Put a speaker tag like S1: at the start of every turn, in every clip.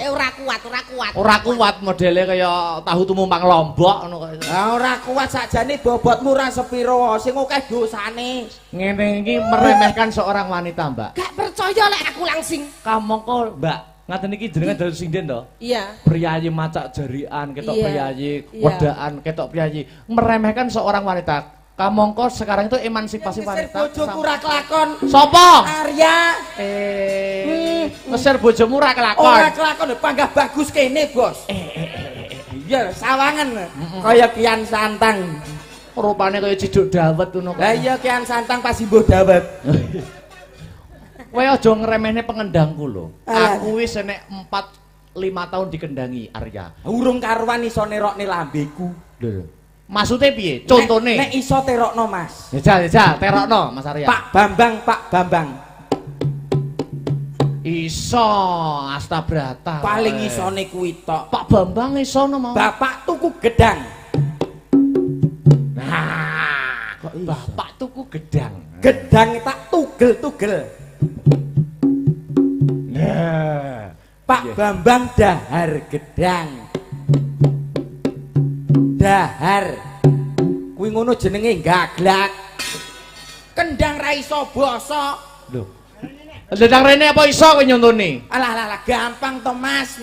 S1: Dek ora kuat, ora kuat.
S2: Ora kuat modele kaya tahu tumumpang Lombok ngono kaya.
S3: Lah ora kuat sakjane bobotmu ora sepiro, sing akeh dosane.
S2: Ngene iki meremehkan seorang wanita, Mbak.
S1: Gak percaya lek aku langsing.
S2: Kamangka, Mbak, ngaten iki jenengan dados sinden to?
S1: Iya.
S2: Priyayi macak jarian, ketok
S1: Iya.
S2: priyayi
S1: Iya.
S2: wedaan, ketok priyayi meremehkan seorang wanita. Kamangka sekarang itu emansipasi wanita.
S3: Bojoku ora kelakon.
S2: Sapa?
S3: Arya.
S2: Ngeser bojomu ora kelakon.
S3: Ora kelakon, panggah bagus kene, Bos. Iya, sawangan. Kaya Kian Santang.
S2: Rupane kaya ciduk dawet ngono.
S3: Lah iya Kian Santang pas imbuh dawet.
S2: Kowe aja ngremehne pengendangku lho.
S3: Alah.
S2: Aku wis enek 4-5 tahun dikendangi Arya.
S3: Urung karuan iso nerokne lambeku.
S2: Lho. Maksudnya piye? Contone.
S3: Nek iso terokno, Mas.
S2: Jajal, terokno Mas Arya.
S3: Pak Bambang.
S2: Iso Astabrata.
S3: Paling isone kuwi tok.
S2: Pak Bambang isono mau.
S3: Bapak tuku gedang.
S2: Nah,
S3: Kok iso?
S2: Bapak tuku gedang.
S3: Gedang tak tugel-tugel.
S2: Nah,
S3: Pak Bambang dahar gedang. Dahar. Kuwi ngono jenenge gaglak. Kendang ra iso basa.
S2: lho. Dedang rene apa iso kowe nyontone?
S3: Alah gampang to Mas.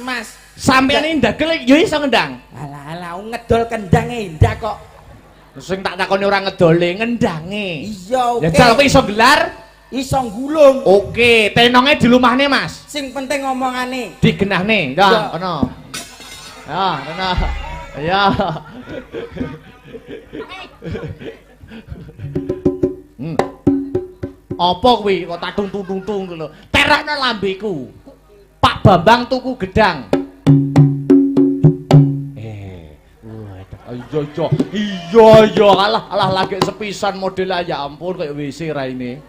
S2: Sampeyan iki ndagel ya iso ngendang.
S3: Alah ngedol kendange indah kok.
S2: Sing tak takoni ora ngedole, ngendange.
S3: Iya oke.
S2: Jajal kowe iso gelar?
S3: Iso gulung.
S2: Oke, tenonge dilumahne, Mas.
S3: Sing penting ngomongane.
S2: Digenahne. Ya, kono. Ya, kono. Ya. Apa kuwi kok tak tung-tung lho. Terakno lambeku. Pak Bambang tuku gedang. Iya, alah lagi sepisan model ya ampun kayak WC raine.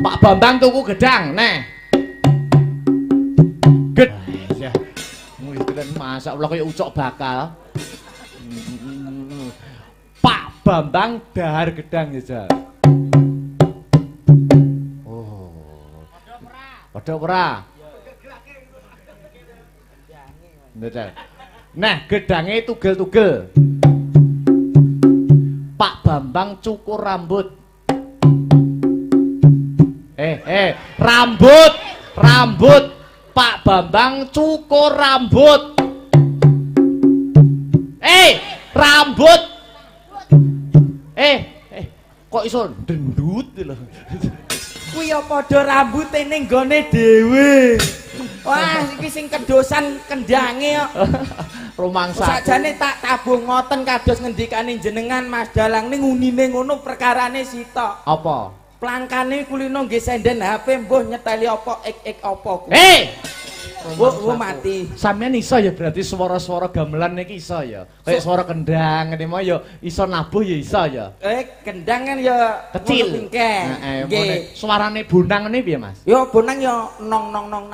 S2: Pak Bambang tuku gedang, neh. Ya. Mungkin masak ulah kayak ucok bakal. Pak Bambang dahar gedang ya, Oh. Padha ora? Nah, gedange tugel-tugel. Pak Bambang cukur rambut. Rambut. Pak Bambang cukur rambut. Rambut. Kok iso dendut lho.
S3: Kuwi ya padha rambute ning gone dhewe. Wah, iki sing kedosan kendange kok.
S2: Rumangsa.
S3: Sakjane tak tabung ngoten kados ngendikane jenengan Mas Dalang ning unine ngono perkarane sitok.
S2: Apa?
S3: Plangkane kulino nggih senden HP mbuh nyeteli apa ik apa ku. Wo mati.
S2: Sampeyan iso ya berarti swara-swara gamelan niki iso ya. Kayak swara kendang ngene mau ya iso nabuh ya iso ya.
S3: Kendang kan ya
S2: kecil. Nggih. Suarane bonang ngene piye, Mas?
S3: Ya bonang ya nong nang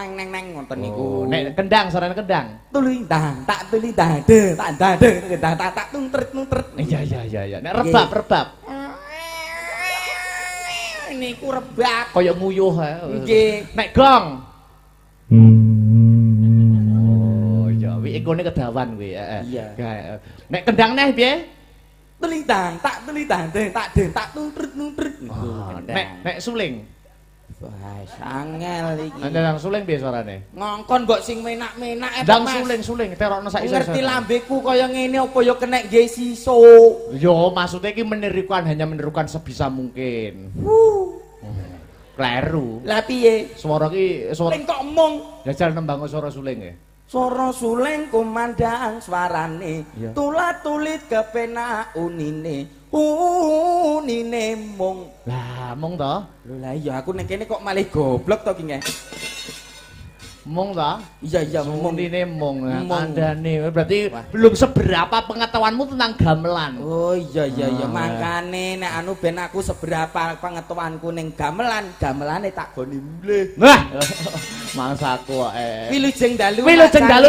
S3: ngoten niku.
S2: Nek kendang suarane kendang.
S3: Tulintang tak tulintang de tak dade kendang tak tuntret.
S2: Iya. Nek rebab.
S3: Niku rebab.
S2: Kaya nguyuh ha.
S3: Nggih.
S2: Nek gong. Oh iya, wi ekone kedawan kuwi,
S3: Iya.
S2: Nek kendang neh piye?
S3: Tulintang tak de tak tuntret.
S2: Nek suling.
S3: Wah, sangel iki.
S2: Ndang suling piye suarane?
S3: Ngongkon mbok sing menak-menak
S2: Ndang suling terokno sak iso.
S3: Ngerti lambeku kaya ngene apa ya kenek nggih siso.
S2: Yo, maksudnya iki hanya menirukan sebisa mungkin. Kleru.
S3: Lah piye?
S2: Swara ki swara
S3: Ning kok mung
S2: jajal nembang swara suling ya.
S3: swara suling kumandang swarane.
S2: Iya.
S3: Tulat-tulit kepenak unine mung.
S2: Lah, mung to?
S3: Lho lah iya aku ning kene kok malih goblok to ki nggih.
S2: Mung to?
S3: Iya mung.
S2: Unine mung. Andane berarti belum seberapa pengetahuanmu tentang gamelan.
S3: Oh iya makane nek anu ben aku seberapa pengetahuanku ning gamelane tak goni mulih.
S2: Wah. Mangsaku kok.
S3: Wilujeng
S2: dalu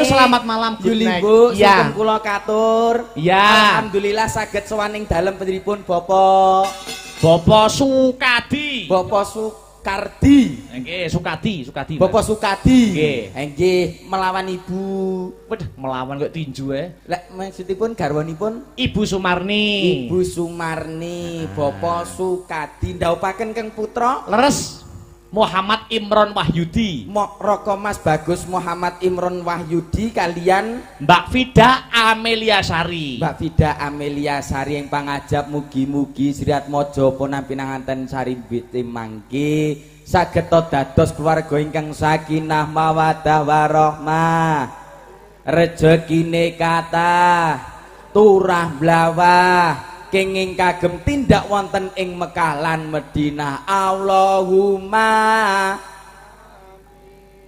S2: selamat malam
S3: Yuli Bu,
S2: iya.
S3: sugeng kula katur.
S2: Iya.
S3: Alhamdulillah saged sowaning dalem putripun Bapak
S2: Bapak Sukadi.
S3: Bapak Sukadi. Sukardi.
S2: Nggih, Sukadi.
S3: Bapak Sukadi.
S2: Nggih.
S3: Nggih, melawan Ibu.
S2: Waduh, melawan kok tinju
S3: Lek maksudipun garwanipun
S2: Ibu Sumarni.
S3: Ibu Sumarni, Bapak Sukadi ndhaupaken keng putra
S2: Leres Muhammad Imron Wahyudi.
S3: Roko Mas Bagus Muhammad Imron Wahyudi kalian
S2: Mbak Fida Amelia Sari.
S3: Mbak Fida Amelia Sari yang pangajab mugi-mugi Sriat Mojo punang pinanganten sari biti mangke saged dados keluarga ingkang sakinah mawaddah warahmah rejekine kathah turah blawah kenging kagem tindak wonten ing Mekah lan Madinah. Allahumma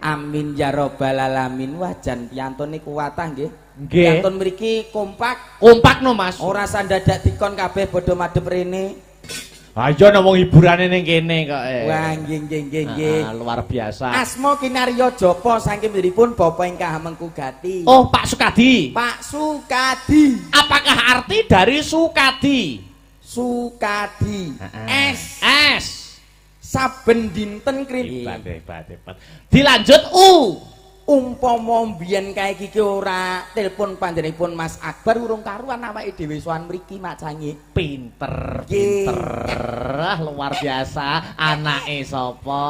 S3: amin ya rabbal alamin. Wajan piyantun niku kuwatah nggih.
S2: Nggih.
S3: Piyantun mriki kompak
S2: No Mas.
S3: ora sandadak dikon kabeh padha madhep rene.
S2: Ayo nang wong hiburane ning kene kok.
S3: Wah nggih.
S2: Luar biasa.
S3: Asma kinarya japa saking miripun Bapak ingkang mengku gati.
S2: Oh, Pak Sukadi.
S3: Pak Sukadi.
S2: Apakah arti dari Sukadi?
S3: Sukadi.
S2: S.
S3: Saben dinten krim.
S2: Hebat. Dilanjut U.
S3: Umpama mbiyen kae iki ora telepon panjenenganipun Mas Akbar urung karuan awake dhewe sowan mriki macange.
S2: Pinter. Luar biasa. Anake sapa?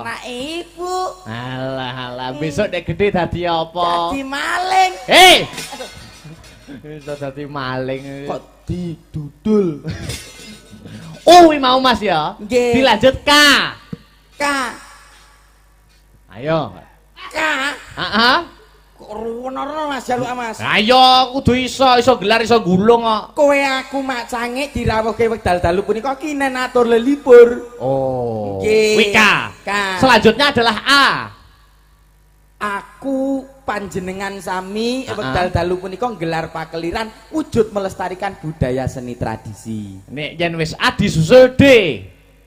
S3: Anake ibu.
S2: Alah, besok nek gede dadi apa?
S3: Dadi maling.
S2: Hei. Bisa dadi maling.
S3: Kok didudul.
S2: Wi mau Mas ya.
S3: Nggih.
S2: Dilanjut K.
S3: K.
S2: Ayo.
S3: K.
S2: Heeh.
S3: Kok ruwono Mas jaluk Mas.
S2: Ayo kudu iso gelar iso gulung kok.
S3: Kowe aku macange dirawuhke wekdal dalu punika kinen atur lelipur.
S2: Oh.
S3: Nggih.
S2: Wika.
S3: K.
S2: Selanjutnya adalah A.
S3: Aku panjenengan sami wekdal dalu punika gelar pakeliran wujud melestarikan budaya seni tradisi.
S2: Nek yen wis A disusul D.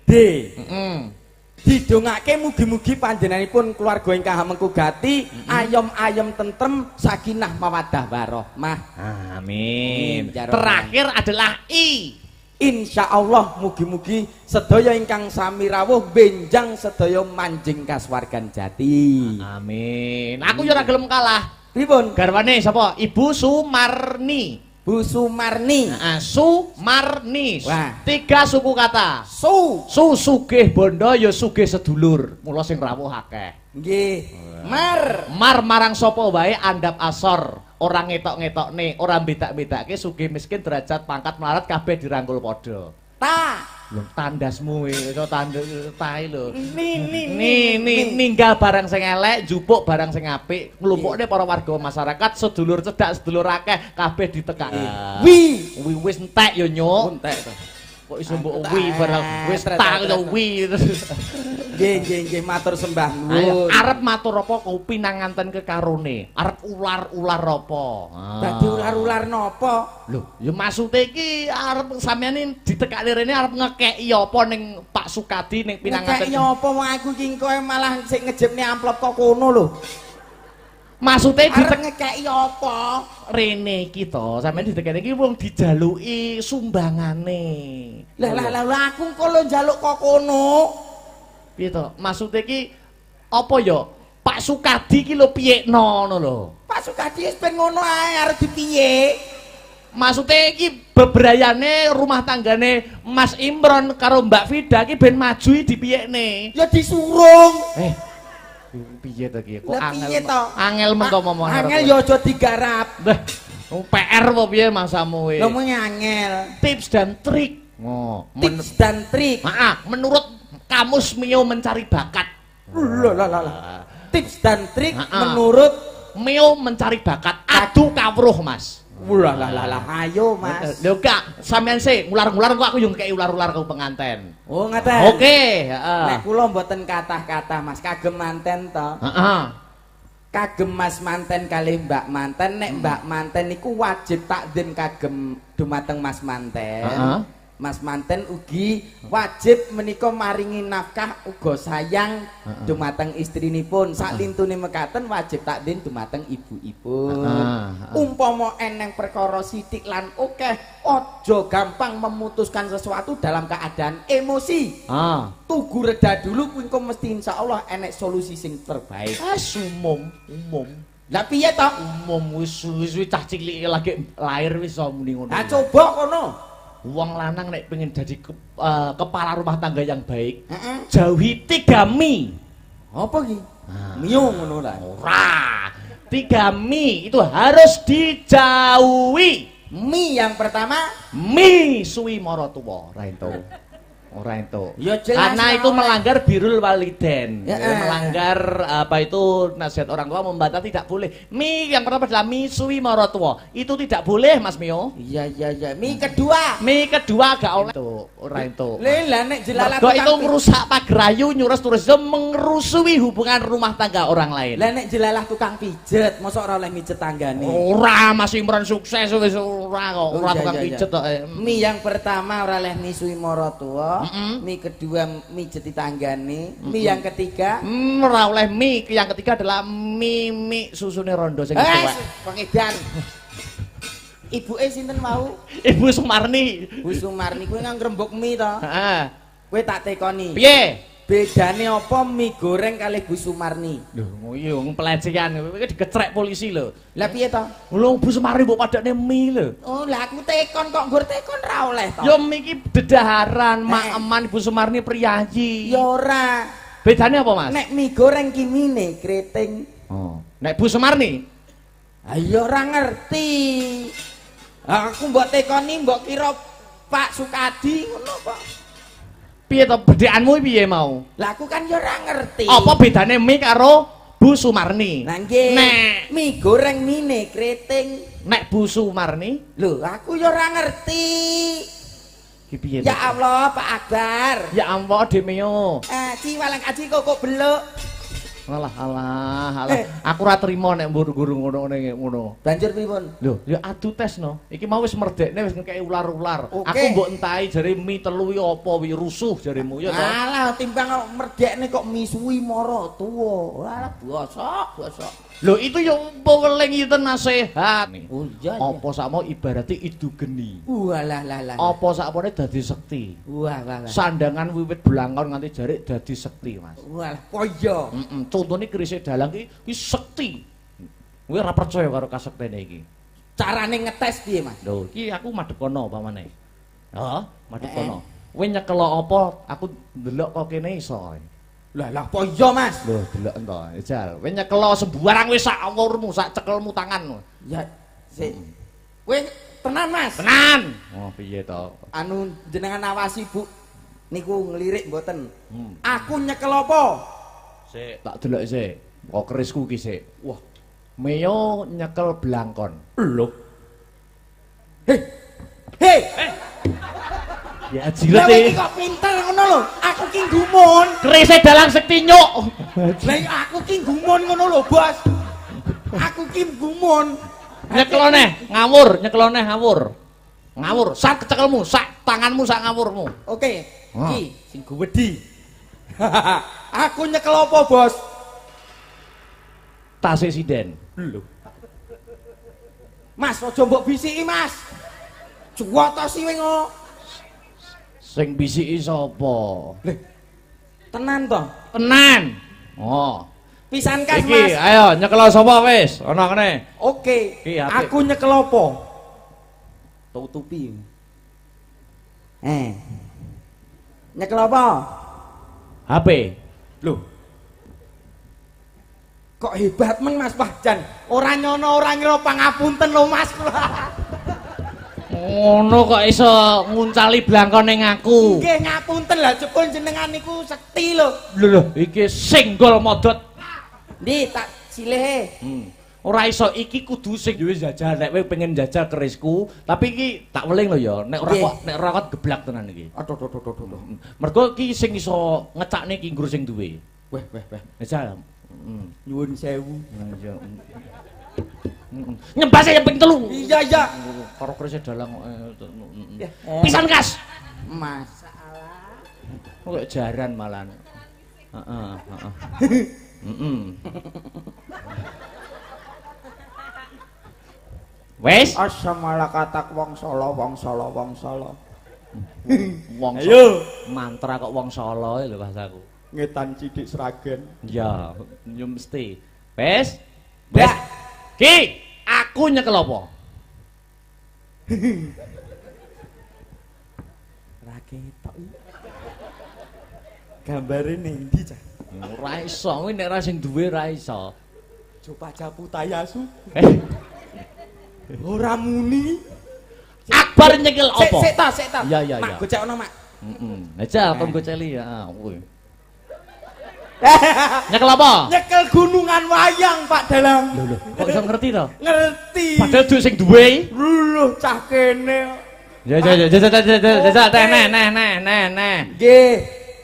S3: D. Didongake mugi-mugi panjenenganipun keluarga ingkang mengku gati ayom-ayom tentrem sakinah mawaddah warahmah.
S2: Amin.
S3: Ya Rabbal.
S2: Terakhir adalah I.
S3: Insyaallah mugi-mugi sedaya ingkang sami rawuh benjang sedaya manjing kasuwargan jati.
S2: Amin. Aku yo ora gelem kalah.
S3: Pripun?
S2: Garwane sapa? Ibu Sumarni.
S3: Bu Sumarni.
S2: Sumarni.
S3: Wah.
S2: 3 suku kata.
S3: Su.
S2: Sugih bondo ya sugih sedulur. Mula sing rawuh akeh.
S3: Nggih. Mar.
S2: Mar marang sapa wae andhap asor. Ora ngetok-ngetokne, ora bedak-bedake sugih miskin derajat pangkat melarat kabeh dirangkul padha.
S3: Ta.
S2: Lho tandasmu iso tanda tae lho.
S3: Ni.
S2: Ninggal barang sing elek, njupuk barang sing apik, nglumpukne para warga masyarakat, sedulur cedak, sedulur akeh kabeh ditekake. Wi wis entek ya nyuk.
S3: Entek to.
S2: Kok iso mbok wi barang wis tak yo wi.
S3: Nggih, matur sembah
S2: Ayo,
S3: nuwun.
S2: arep matur apa kau pinanganten kekarone? Arep ular-ular apa?
S3: Dadi ular-ular napa?
S2: Lho, ya maksude iki arep sampeyan ditekake rene arep ngekeki apa ning Pak Sukadi ning pinanganten.
S3: Ngekeki apa wong aku iki kowe malah sik ngejepne amplop kok kono lho.
S2: Maksude
S3: Arep ngekeki apa?
S2: rene iki to, sampeyan ditekake iki wong dijaluki sumbangane.
S3: Lah aku kok lho njaluk kok kono.
S2: Piye to? Maksude iki apa ya? Pak Sukadi iki lho piyekno ngono lho.
S3: Pak Sukadi wis ben ngono ae arep dipiye?
S2: Maksudnya iki bebrayane rumah tanggane Mas Imron karo Mbak Fida iki ben maju dipiyekne.
S3: Ya disurung.
S2: Piye to iki? Kok
S3: Lah piye to?
S2: angel mengko momong.
S3: Angel ya aja digarap.
S2: Dah, PR apa piye masamu
S3: Lho mung angel.
S2: Tips dan trik. Oh,
S3: Tips dan trik.
S2: menurut Kamus Mio mencari bakat.
S3: Lah. Tips dan trik menurut
S2: Mio mencari bakat. Adu kawruh, Mas.
S3: Lah, ayo Mas.
S2: Lho Kak, sampean sih ngular-ngular kok aku yo ngekeki ular-ular kau penganten.
S3: Oh, ngaten.
S2: Oke, heeh.
S3: Nek kula mboten kathah-kathah Mas, kagem manten to.
S2: Heeh.
S3: Kagem Mas manten kalih Mbak manten, nek Mbak manten niku wajib takdim kagem dumateng Mas manten. Mas manten ugi wajib menika maringi nafkah uga sayang dumateng istrinipun. Saklintune mekaten wajib takdin dumateng ibu-ibu. Umpama eneng perkara sithik lan akeh, aja gampang memutuskan sesuatu dalam keadaan emosi. Tugu reda dulu kuwi engko mesti insyaallah enek solusi sing terbaik.
S2: Umum.
S3: Lah piye to?
S2: Umum wis cah cilik lagi lahir wis iso muni ngono.
S3: Lah coba kono.
S2: Wong lanang nek pengen jadi kepala rumah tangga yang baik, jauhi 3 mi.
S3: Apa ki? Mio ngono lah.
S2: Ora. 3 mi itu harus dijauhi.
S3: Mi yang pertama,
S2: Mi suwi maratuwa, ora ento. Ora ento.
S3: Ya jelas.
S2: Karena itu melanggar birrul waliden.
S3: Ya,
S2: melanggar apa itu nasihat orang tua membantah tidak boleh. Mi yang pertama adalah mi suwi maratuwa. Itu tidak boleh Mas Mio.
S3: Iya. Mi kedua.
S2: Mi kedua gak oleh tuh, ora itu.
S3: Lah nek jelalah
S2: Mergo itu merusak pagrayu nyuras turisme mengerusui hubungan rumah tangga orang lain.
S3: Lah nek jelalah tukang pijet, mosok ora oleh mijet tanggane.
S2: Ora Mas Imran sukses wis ora kok, ora tukang pijet kok.
S3: Mi yang pertama ora oleh misui maratuwa. Mi kedua mijeti tanggane. Mi yang ketiga
S2: ora oleh mi. Yang ketiga adalah mi susune rondo sing tuwek.
S3: Pengedan. Ibuke sinten mau?
S2: Ibu Sumarni.
S3: Bu Sumarni kuwi ngrembug mi to.
S2: Heeh.
S3: Kowe tak tekoni.
S2: Piye?
S3: Bedane apa mie goreng kali Bu Sumarni?
S2: Lho, iya wong pelecehan iki digecrek polisi lho.
S3: Lah piye to?
S2: Lho Bu Sumarni mbok padakne mi lho.
S3: Oh, lah aku tekon kok nggur tekon ra oleh to.
S2: Ya mi iki dedaharan mak eman Ibu Sumarni priyayi.
S3: Ya ora.
S2: Bedane apa, Mas?
S3: Nek mie goreng ki mine kriting.
S2: Oh. Nek Bu Sumarni?
S3: Ayo ora ngerti. Aku mbok tekoni mbok kira Pak Sukadi ngono kok.
S2: Piye to bedekanmu piye mau?
S3: Lah aku kan ya ora ngerti.
S2: Apa bedane mi karo Bu Sumarni?
S3: Nah nggih.
S2: Nek
S3: mie goreng mine kriting.
S2: Nek Bu Sumarni?
S3: Lho, aku ya ora ngerti.
S2: Ki piye?
S3: Ya Allah, Pak Akbar.
S2: Ya ampun Demeo.
S3: Ciwalang kaji kok beluk.
S2: Alah. Aku ora trimo nek mburu-guru ngono.
S3: Banjur pripun?
S2: Lho, ya adu tes no. Iki mau wis merdekne wis ngekeki ular-ular.
S3: Oke.
S2: Aku mbok entahi jare mi telu iki apa wi rusuh jaremu ya to.
S3: Alah, timbang kok merdekne kok misuwi mara tuwa. Alah, bosok.
S2: Lho itu ya weling itu nasihat.
S3: Oh iya.
S2: Apa sakmo ibarate idu geni.
S3: Walah.
S2: Apa sakmene dadi sekti.
S3: Wah.
S2: Sandangan wiwit blangkon nganti jarik dadi sekti, Mas.
S3: Walah, poyo.
S2: Contone kerise dalang iki sekti. Kowe ora percaya karo kasektene iki.
S3: Carane ngetes piye, Mas?
S2: Lho, iki aku madhep kono pamane. Heeh, madhep kono. Kowe nyekel apa? Aku ndelok kok kene iso.
S3: Lah poyo, Mas.
S2: Lho, delok ento. Jal, kowe nyekel sembarang wis sak awurmu, sak cekelmu tangan.
S3: Ya, sik. Kowe tenan, Mas?
S2: Tenan. Oh, piye to?
S3: Anu jenengan awasi, Bu. Niku ngelirik mboten. Aku nyekel apa?
S2: Sik, tak delok sik. Kok kerisku ki sik. Wah. Meo nyekel blangkon. Lho.
S3: Hei.
S2: Ya jilet
S3: iki kok pinter ngono lho. Aku ki gumun.
S2: Kerise dalang sekti nyuk.
S3: Lah aku ki gumun ngono lho, Bos. Aku ki gumun.
S2: Nyekelone ngawur. Ngawur, sak kecekelmu, sak tanganmu, sak ngawurmu.
S3: Oke. Iki sing gowedi. Aku nyekel apa, Bos?
S2: Tase sinden.
S3: Lho. Mas, aja mbok bisiki, Mas. Juwata siwing kok.
S2: Sing bisiki sapa?
S3: Lho. Tenan to?
S2: Tenan. Oh.
S3: Pisan kas,
S2: Iki,
S3: Mas.
S2: ayo nyekel sapa wis? Ana kene.
S3: Oke.
S2: Iki, apik.
S3: Aku nyekel apa? Tutupi. Nyekel apa?
S2: HP.
S3: Loh. Kok hebat men Mas Bahjan. Ora nyono ora ngira pangapunten lho Mas.
S2: Ngono kok iso nguncali blangkon ning aku.
S3: Nggih ngapunten lah jepun jenengan niku sekti lho.
S2: Lho, iki singgol modot.
S3: Ndi tak silehe.
S2: Ora iso iki kudu sing dhewe jajal nek kowe pengen jajal kerisku, tapi iki tak weling lho ya, nek ora kok geblak tenan iki.
S3: Aduh.
S2: Mergo iki sing iso ngecakne ki nggur sing duwe.
S3: Weh.
S2: Jajal.
S3: Nyuwun sewu.
S2: Nyembase ya ping 3.
S3: Iya.
S2: Karo kerisnya dalang pisan kas.
S3: Masalah.
S2: Kok jaran malan. Heeh, heeh. Wes,
S3: Asamalakatak wong Solo, wong Solo, wong Solo.
S2: wong
S3: Ayo,
S2: mantra kok wong Solo lho bahasaku.
S3: ngetan cidik Sragen.
S2: Ya, yo mesti. Wes.
S3: Mbak,
S2: Ki, aku nyekel apa?
S3: ra ketok. Gambare ning ndi, Cah?
S2: Ora iso, kuwi nek ra sing duwe ra iso.
S3: Coba Japutayasu.
S2: Eh,
S3: Ora muni.
S2: Akbar nyekel apa?
S3: Sik ta.
S2: Iya, iya,
S3: Mak
S2: iya.
S3: gocekno, Mak.
S2: Heeh. Aja kon goceli ya, kuwi. Nyekel apa?
S3: Nyekel gunungan wayang, Pak Dalang.
S2: Lho, kok iso ngerti to?
S3: Ngerti.
S2: Padahal duwe sing duwe.
S3: Luluh cah kene.
S2: Ya, nah.
S3: Nggih.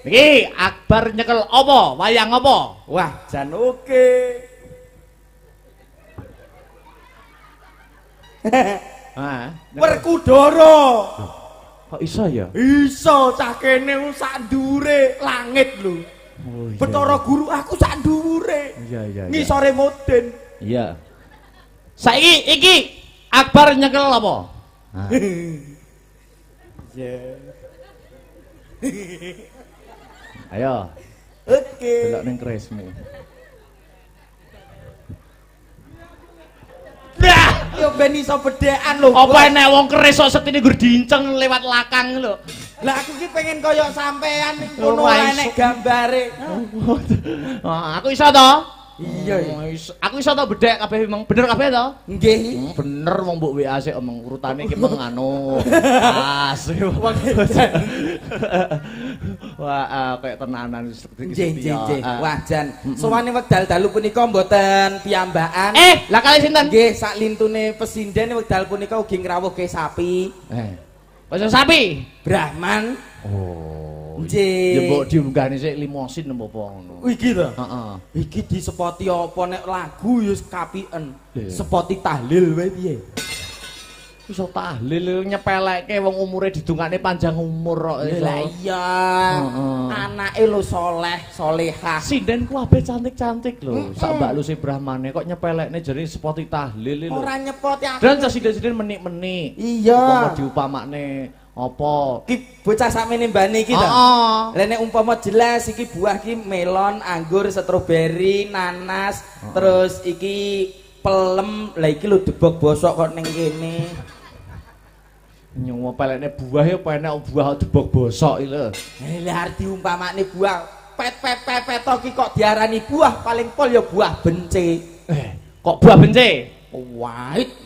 S2: Iki Akbar nyekel apa? Wayang apa?
S3: Wah, jan oke.
S2: Hah?
S3: Werkudara.
S2: Kok iso ya?
S3: Iso cah kene sak ndure langit lho.
S2: Oh iya.
S3: Betara guru aku sak ndure.
S2: Iya.
S3: Ngisore moden.
S2: Iya. Saiki iki Akbar nyekel apa? Hah.
S3: Ya.
S2: Ayo,
S3: Oke.
S2: delok ning kresmu.
S3: Yo ben iso bedhekan lho.
S2: Apa enek wong keris kok setine nggur diinceng lewat lakang lho.
S3: Lah aku ki pengen koyo sampean ning kono
S2: Ora
S3: ora
S2: iso.
S3: enek gambare.
S2: Aku iso to?
S3: Iya.
S2: Aku iso to bedhek kabeh memang bener kabeh to?
S3: Nggih.
S2: Bener wong mbok WA sik omong urutane ki meng anu. Asli. Wah, kayak tenanan
S3: Nggih. Wah, jan. Sowane wekdal dalu punika mboten piyambakan.
S2: Lah kali sinten?
S3: Nggih, sak lintune pesinden wekdal punika ugi ngrawuhke sapi.
S2: Kok sapi?
S3: Brahman.
S2: Oh.
S3: Nggih.
S2: Ya mbok diunggahne sik limosin apa ngono.
S3: Iki to.
S2: Heeh.
S3: Iki disepoti apa nek lagu ya kapiken.
S2: Lho.
S3: Sepoti tahlil wae piye?
S2: Iso tahlil nyepelekke wong umure didungane panjang umur kok iso.
S3: Lah iya.
S2: Heeh.
S3: Anake lho soleh, solehah.
S2: Sinden kabeh cantik-cantik lho. Sak mbak lu si Brahmane kok nyepelekne jere sepoti tahlil lho.
S3: Ora nyepoti aku.
S2: Dan sinden-sinden menik-menik.
S3: Iya.
S2: Umpama diupamakne apa?
S3: Ki bocah sakmene mbane iki to.
S2: Heeh.
S3: Lah nek umpama jelas iki buah ki melon, anggur, stroberi, nanas, terus iki pelem. Lah iki lho debok bosok kok ning kene.
S2: Nyowo pelekne buah ya penek buah debok bosok iki lho.
S3: Lah arep diumpamakne buah pet to ki kok diarani buah paling pol ya buah bence.
S2: Kok buah bence?
S3: Wait.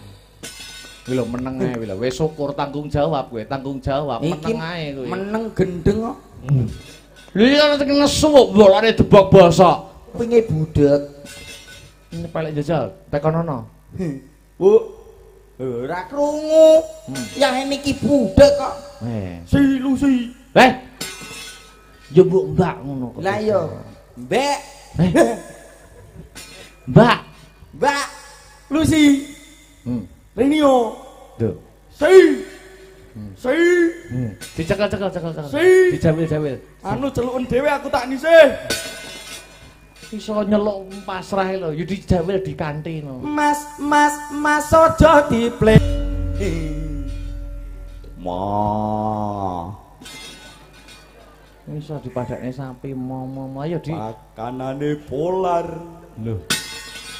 S2: Kuwi lho meneng ae kuwi lho. Wis syukur tanggung jawab kowe, tanggung jawab meneng ae kuwi.
S3: Meneng gendeng kok.
S2: Lha iki kan tekan nesu kok bolane debok bosok.
S3: Pinge budek.
S2: Ini pelek jajal, tekonono.
S3: Bu. Ora krungu. Yang niki budek kok.
S2: Si Lucy. Ya mbok mbak ngono kok.
S3: Lah iya. Mbak.
S2: Mbak.
S3: Mbak. Lucy. Renio.
S2: Duh.
S3: Si.
S2: Dicekel.
S3: Si.
S2: Dijamil.
S3: Anu celuken dhewe aku tak nisih.
S2: Iso nyeluk pasrah lho, ya dijamil di kantin.
S3: Mas aja diplek. Ma.
S2: Iso dipadakne sapi momo ayo di
S3: Pakanane polar.
S2: Lho.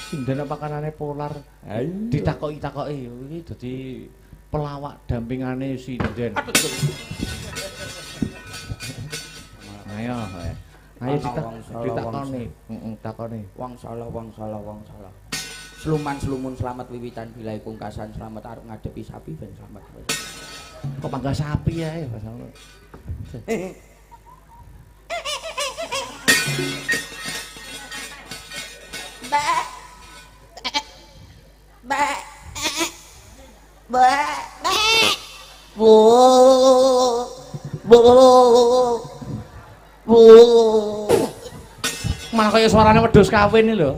S2: Sinden pakanane polar.
S3: Ayo.
S2: Ditakoki iki dadi pelawak dampingane sinden. Ayo. Ayo ditakoni. Takoni.
S3: Wong salah. Sluman selamat wiwitan bilai pungkasan selamat arep ngadepi sapi ben selamat.
S2: Kok mangga sapi ae masalah. Malah kaya suarane wedhus kawin iki lho.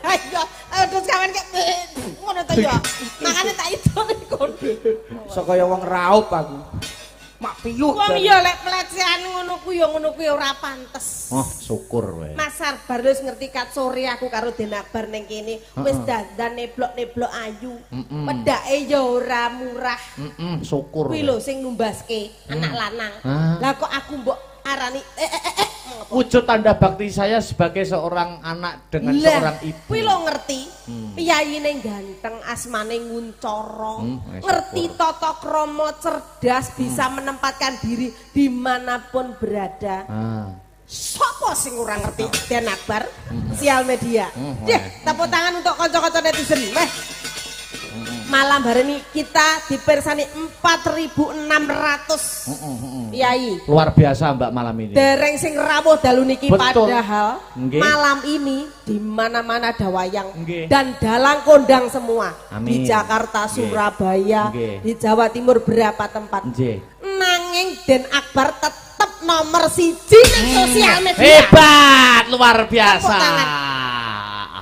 S1: Ayo, terus kawan kek ngono to ya. Makane tak itu kono.
S3: Iso kaya wong raup aku. mak piyuh.
S1: Wong iya lek pelecehan ngono kuwi ora pantes.
S2: Oh, syukur wae.
S1: Mas Arbar wis ngerti kat sore aku karo Denakbar ning kene wis dandan neblok-neblok ayu. Pedake ya ora murah.
S2: Syukur.
S1: Kuwi lho sing numbaske anak lanang. Lah kok aku mbok arani
S2: wujud tanda bakti saya sebagai seorang anak dengan seorang ibu.
S1: Kuwi lho ngerti. Piyayine ganteng, asmane nguncoro. Ngerti tata krama, cerdas, bisa menempatkan diri dimanapun berada. Sopo sing ora ngerti Denakbar? Sial media. Tepuk tangan untuk kanca-kanca netizen. Malam hari ini kita dipersani 4.600 Yai.
S2: Luar biasa Mbak malam ini.
S1: Dereng sing rawuh dalu niki.
S2: Betul.
S1: Padahal malam ini di mana-mana ada wayang
S2: Nggih.
S1: dan dalang kondang semua.
S2: Amin.
S1: Di Jakarta,
S2: Nggih.
S1: Surabaya,
S2: Nggih.
S1: di Jawa Timur berapa tempat.
S2: Nggih.
S1: Nanging Den Akbar tetap nomor 1 ning sosial media.
S2: Hebat, luar biasa.
S1: Tepuk tangan.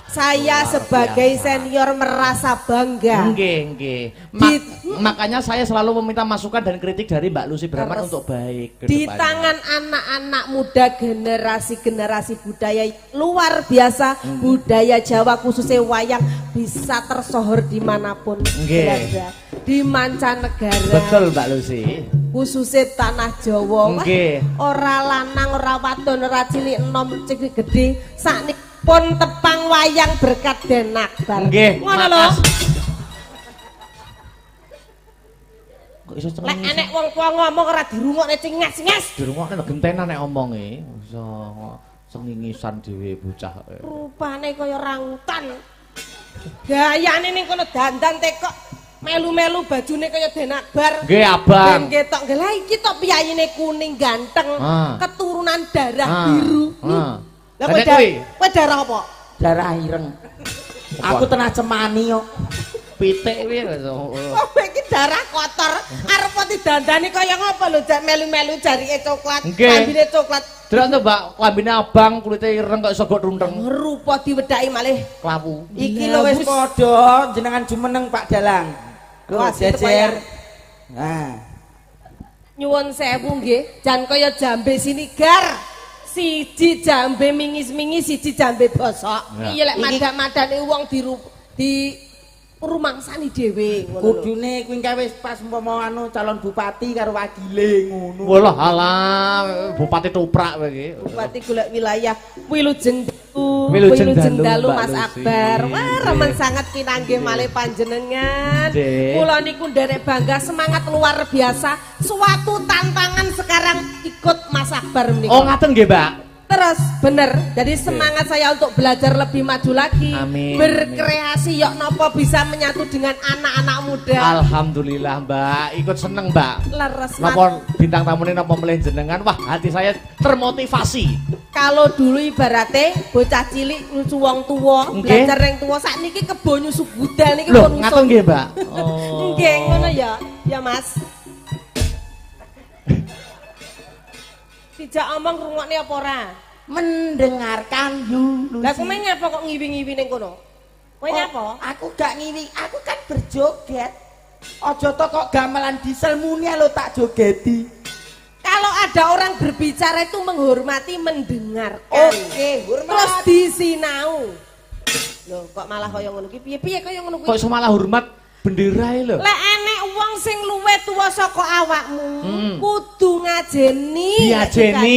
S1: Saya sebagai senior merasa bangga.
S2: Nggih. Makanya saya selalu meminta masukan dan kritik dari Mbak Lucy Brahman untuk baik ke
S1: di
S2: depannya.
S1: tangan anak-anak muda generasi budaya luar biasa. Budaya Jawa khususnya wayang bisa tersohor dimanapun berada, di mancanegara.
S2: Betul Mbak Lucy.
S1: Khususnya tanah Jawa.
S2: Nggih.
S1: Ora lanang, ora wadon, ora cilik enom, cilik gede. Sakniki pun tepang wayang berkat Denakbar.
S2: Nggih.
S1: Ngono lho.
S2: Kok iso
S1: Lek enek wong tua ngomong ora dirungokne cingas-cingas.
S2: dirungokne lho gentenan nek omonge. Iso sengingisan dhewe bocah.
S1: Rupane kaya orangutan. Gayane ning kono dandan tekok melu-melu bajune kaya Denakbar.
S2: Nggih, Abang.
S1: Ben ketok lah iki tok piyayine kuning ganteng, keturunan darah biru. Lah kowe darah apa?
S3: Darah ireng. Aku tenah cemani kok.
S2: Pitik kuwi.
S1: Kowe iki darah kotor. Arep didandani kaya ngapa lho, jak melu-melu jarike coklat, lambine coklat.
S2: Delok to, Mbak, lambine abang, kulite ireng kok iso gok runteng.
S1: Rupa diwedaki malih
S2: Klawu.
S1: iki lho wis
S3: padha jenengan jumeneng Pak Dalang.
S1: Wah,
S3: jejer. Nah.
S1: nyuwun sewu nggih, jan kaya jambe sinigar. Siji jambe mingis-mingis, siji jambe bosok. Iya lek madak-madane wong di rumangsani dhewe ngono.
S3: Kudune kuwi engke wis pas umpama anu calon bupati karo wakile ngono.
S2: Walah alah, Bupati Tuprak kowe iki.
S1: Bupati golek wilayah Wilujeng
S2: Wilujeng
S1: Dalu
S2: Mbak
S1: Mas
S2: Lucy.
S1: Akbar. Wah, remen sangat kinanggih malih panjenengan. Kula niku nderek bangga, semangat luar biasa. Suatu tantangan sekarang ikut Mas Akbar menika.
S2: Oh, ngaten nggih, Mbak.
S1: Terus bener, jadi semangat saya untuk belajar lebih maju lagi.
S2: Amin.
S1: Berkreasi yok nopo bisa menyatu dengan anak-anak muda.
S2: Alhamdulillah, Mbak. Ikut seneng, Mbak.
S1: Leres
S2: Napa bintang tamune napa melih jenengan? Wah, hati saya termotivasi.
S1: Kalau dulu ibaratnya bocah cilik nyusu wong tua, belajar yang tua, saat ini kebo nyusu budal niki
S2: Loh,
S1: pun
S2: ngaten nggih, Mbak. Oh.
S1: Nggih, ngono ya. Ya, Mas. Dijak omong rungokne apa ora?
S3: Mendengarkan dulu.
S1: Lah kowe ngapa kok ngiwi-ngiwi ning kono? Kowe ngapa?
S3: Aku gak ngiwi, aku kan berjoget. Aja to kok gamelan diesel muni lho tak jogeti.
S1: Kalau ada orang berbicara itu menghormati, mendengarkan.
S3: Oke, hormat.
S1: Terus disinau. Loh, kok malah kaya ngono ki? Piye-piye kaya ngono kuwi?
S2: Kok iso malah hormat benderae lho.
S1: Lek enek wong sing luwih tuwa saka awakmu, kudu ngajeni.
S2: Diajeni.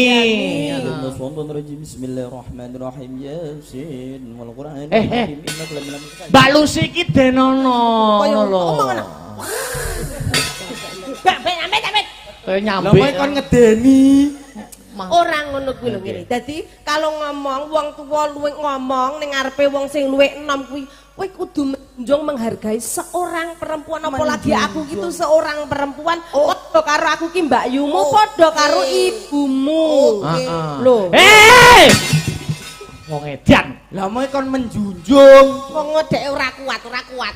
S3: Bismillahirrahmanirrahim. Yasin wal Qur'an.
S2: Mbak Lucy iki denono ngono lho. Kaya nyambe.
S3: Lah kon ngedeni.
S1: Orang ngono kuwi lho ngene. Dadi kalau ngomong wong tuwa luwih ngomong ning ngarepe wong sing luwih enom kuwi, kowe kudu menjunjung menghargai seorang perempuan, apalagi aku gitu seorang perempuan. Padha karo aku ki Mbak Yumu, padha karo ibumu. Lho.
S2: Wong edan.
S3: Lah mau kon menjunjung.
S1: Wong ngedeke ora kuat.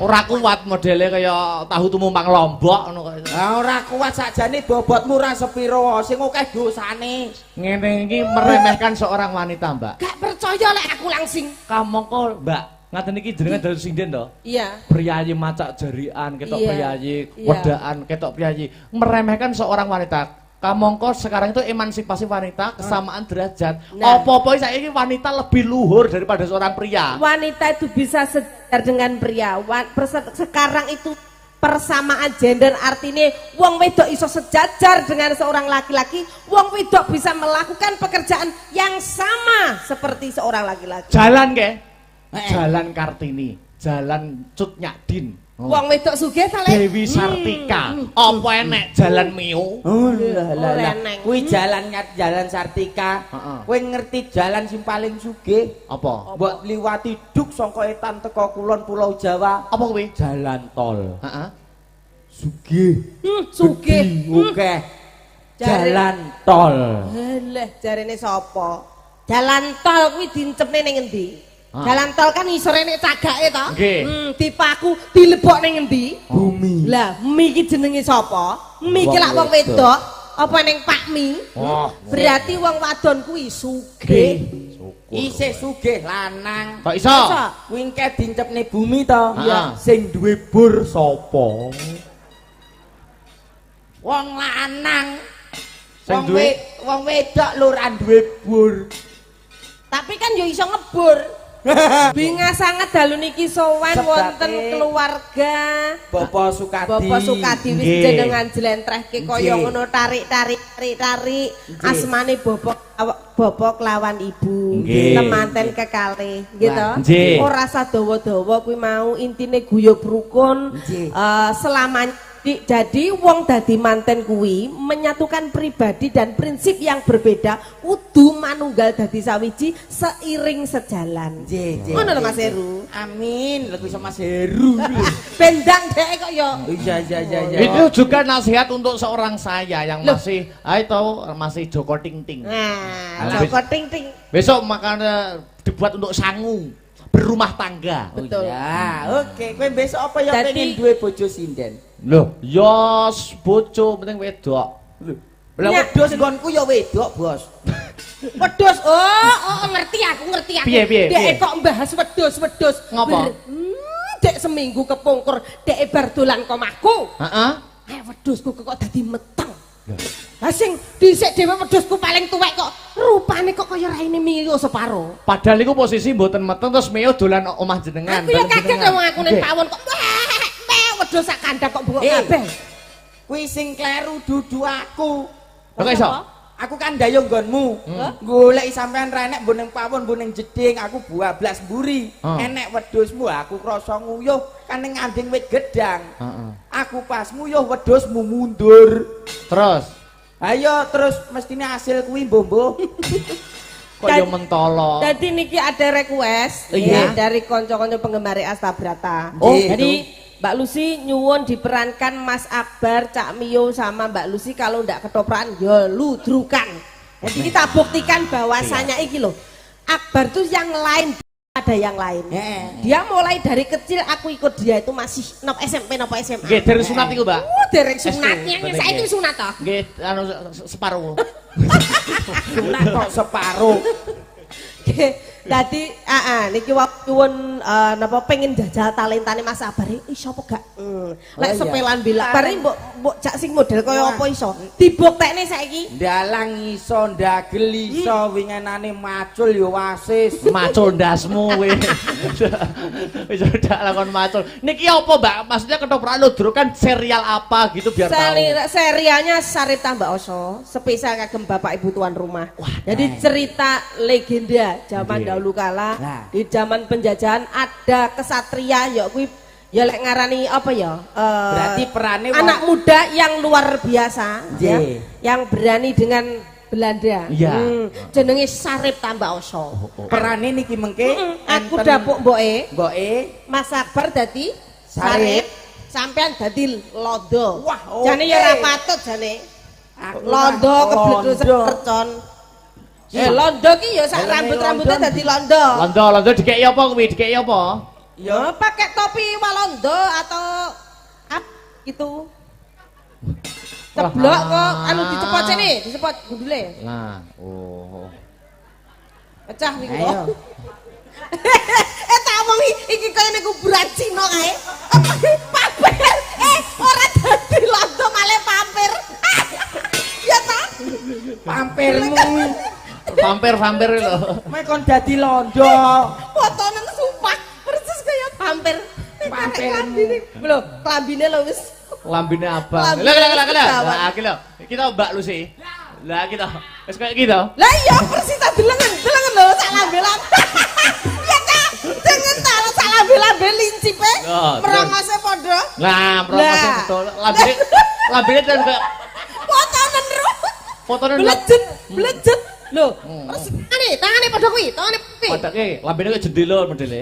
S2: Ora kuat modele kaya tahu tumumpang Lombok ngono kok.
S3: Lah ora kuat sakjane bobotmu ora sepiro, sing akeh dosane.
S2: Ngene iki meremehkan seorang wanita, Mbak.
S1: Gak percaya lek aku langsing.
S2: Kamangka, Mbak, Ngaten iki jenengan dados sinden to?
S1: Iya.
S2: Priyayi macak jarian, ketok
S1: Iya.
S2: priyayi
S1: Iya.
S2: wedaan, ketok priyayi meremehkan seorang wanita. Kamongko sekarang itu emansipasi wanita, kesamaan derajat.
S1: Nah.
S2: Apa-apa saiki wanita lebih luhur daripada seorang pria.
S1: Wanita itu bisa sejajar dengan pria. Sekarang itu persamaan gender artinya wong wedok iso sejajar dengan seorang laki-laki, wong wedok bisa melakukan pekerjaan yang sama seperti seorang laki-laki.
S2: Jalan ke? Jalan Kartini, jalan Cut Nyadin.
S1: Wong wedok sugih ta Le?
S2: Dewi Sartika. Apa enek jalan Mio?
S3: Oh lah.
S1: Eneng.
S3: Kuwi jalan Sartika.
S2: Heeh.
S3: Kowe ngerti jalan sing paling sugih?
S2: Apa?
S3: Mbok liwati duk saka etan teko kulon Pulau Jawa.
S2: Apa kuwi?
S3: Jalan tol.
S2: Heeh.
S3: Sugih.
S1: Sugih.
S3: Oke. Jalan tol.
S1: Lah jarene sapa? Jalan tol kuwi dincepne ning endi?
S2: Ah.
S1: Jalan tol kan isore nek cagake to.
S2: Nggih.
S1: Dipaku dilebok ning endi?
S3: Bumi.
S1: Lah, mi iki jenenge sapa? Mi iki
S3: Wong
S1: lak wong
S3: wedok.
S1: wedok apa ning Pak Mi?
S2: Oh.
S1: Berarti wong wadon kuwi sugih.
S3: Isih sugih lanang.
S2: Kok iso?
S3: Kuwi engke dincepne bumi to.
S2: Iya.
S3: Sing duwe bur sapa? Wong lanang.
S2: Sing duwe?
S3: Wong wedok lho ora duwe bur.
S1: Tapi kan yo iso ngebur. Binga sangat dalu niki sowan
S3: Sebate.
S1: wonten keluarga.
S3: Bapak Sukadi.
S1: Bapak Sukadi wis
S2: Nggih.
S1: jenengan jlentrehke kaya
S3: Nggih.
S1: ngono tarik.
S3: Nggih.
S1: Asmane Bapak lawan ibu.
S2: Nggih.
S1: Temanten kekalih, gitu.
S2: Nggih.
S1: Ora sadawa-dawa kuwi mau intine guyub rukun.
S3: Nggih.
S1: Selamanya jadi wong dadi manten kuwi menyatukan pribadi dan prinsip yang berbeda kudu manunggal dadi sawiji seiring sejalan. Ngono lho Mas Heru.
S3: Amin. Lha kuwi sama Mas Heru.
S1: Bendang dhek kok ya.
S3: Iya.
S2: Itu juga nasihat untuk seorang saya yang masih, masih Joko Ting Ting.
S1: Nah,
S2: Habis-
S1: Joko Ting Ting.
S2: Besok makanya dibuat untuk sangu berumah tangga.
S1: Betul.
S3: Ya, oke. Kowe besok apa ya
S1: Jadi-
S3: pengen duwe bojo sinden?
S2: Loh, yos bojo penting wedok.
S3: Lah
S1: Ya.
S3: wedhus nggonku ya wedok, Bos.
S1: Wedhus. Oh, ngerti aku.
S2: Piye?
S1: Dek kok mbahas wedhus.
S2: Ngapa?
S1: Dek seminggu kepungkur, dek bar dolan komahku.
S2: Heeh.
S1: Wedhusku kok dadi meteng. Lah sing dhisik dhewe wedhusku paling tuwek kok rupane kok kaya raine Mio separo.
S2: Padahal iku posisi mboten meteng terus Meo dolan omah jenengan.
S1: Aku ya
S2: bareng
S1: kaget
S2: jenengan.
S1: wong aku ning
S2: Nggih.
S1: pawon kok wedhus sak kandhak kok bengok
S3: Eh.
S1: kabeh.
S3: Kuwi sing kleru dudu aku.
S2: Lho kok iso?
S3: Aku kan ndayung nggonmu. Goleki sampean ra enek mbok ning pawon, mbok ning jeding, aku bablas mburi. Enek wedhusmu, aku krasa nguyuh kan ning nganding wit gedang.
S2: Heeh.
S3: Aku pas nguyuh wedhusmu mundur.
S2: Terus
S3: Ayo terus mestine hasil kuwi mbombo.
S2: kok yo mentolo.
S1: Jadi niki ada request
S2: Iya.
S1: dari konco-konco penggemar Astabrata.
S3: Oh,
S1: jadi Mbak Lucy nyuwun diperankan Mas Akbar, Cak Mio sama Mbak Lucy kalau ndak ketoprakan ya ludrukan. Jadi kita buktikan bahwasanya iki loh. Akbar tuh yang lain ada yang lain. Dia mulai dari kecil aku ikut dia itu masih nop SMP nop SMA.
S2: Nggih, dari sunat iku, Mbak.
S1: Derek sunatnya
S2: Betul,
S1: saya itu
S2: nggih.
S1: sunat toh.
S2: Nggih, anu separuh.
S3: Sunat kok separuh.
S1: Dadi niki nyuwun napa pengen jajal talentane Mas Akbar iso apa gak? Lek
S3: iya.
S1: sepelan bila bari mbok jak sing model kaya
S3: Wah.
S1: apa iso? Dibuktekne saiki.
S3: Ndalang iso, ndagel iso, wingenane macul ya wasis.
S2: Macul ndasmu kowe. Wis udah lakon macul. Niki apa, Mbak? Maksudnya ketoprak ludrukan serial apa gitu biar tahu.
S1: Serialnya Sarip Tambak Oso, spesial kagem Bapak Ibu tuan rumah. Jadi cerita legenda zaman
S2: Nggih.
S1: dahulu kala
S3: Nah.
S1: di zaman penjajahan ada kesatria ya kuwi ya lek ngarani apa ya?
S3: Berarti perane wong-
S1: anak muda yang luar biasa ya,
S3: Nggih.
S1: yang berani dengan Belanda.
S2: Iya.
S1: Jenenge Sarip Tambak Oso.
S3: Perane niki mengke
S1: Aku
S3: enten
S1: dapuk mboke
S3: mboke
S1: Mas Akbar dadi
S3: Sarip.
S1: Sarip, sampean dadi Londo.
S3: Wah,
S1: Jane ya
S3: oke.
S1: ora patut jane.
S3: Aku
S1: Londo
S3: mah
S1: kebledus
S3: Londo.
S1: percon. Londo ki ya sak
S3: Helme
S1: rambut-rambutnya
S3: Londo.
S1: dadi Londo.
S2: Londo dikeki apa kuwi? Dikeki apa?
S1: Ya pakai topi Walondo atau apa gitu. Ceblok kok anu dicepot sini, dicepot gundule.
S2: Nah, oh.
S1: Pecah niku.
S3: Ayo.
S1: Tak omongi kae. Pampir. Ora dadi londo malah pampir. Ya ta?
S3: Pampirmu.
S2: Vampir lho.
S3: Mek kon dadi londo.
S1: Fotone sumpah persis kaya pampir.
S3: Pampirmu.
S1: Lho, klambine lho wis.
S2: Lambine abang.
S1: Lambine
S2: Lah.
S1: kedawan.
S2: Lah iki lho. Kita Mbak Lucy. Lah kita wis kaya gitu.
S1: Lah iya persis ta delengen lho sak lambe-lambe. Ya ta? Dengan ta sak lambe-lambe lincipe. Merongose padha.
S2: Lah, promose betul. Lambine kan kaya
S1: Fotone ro.
S2: fotone
S1: Blejet. Lho, persis tangane padha kuwi, tangane kuwi.
S2: padake lambine kaya jendela modele.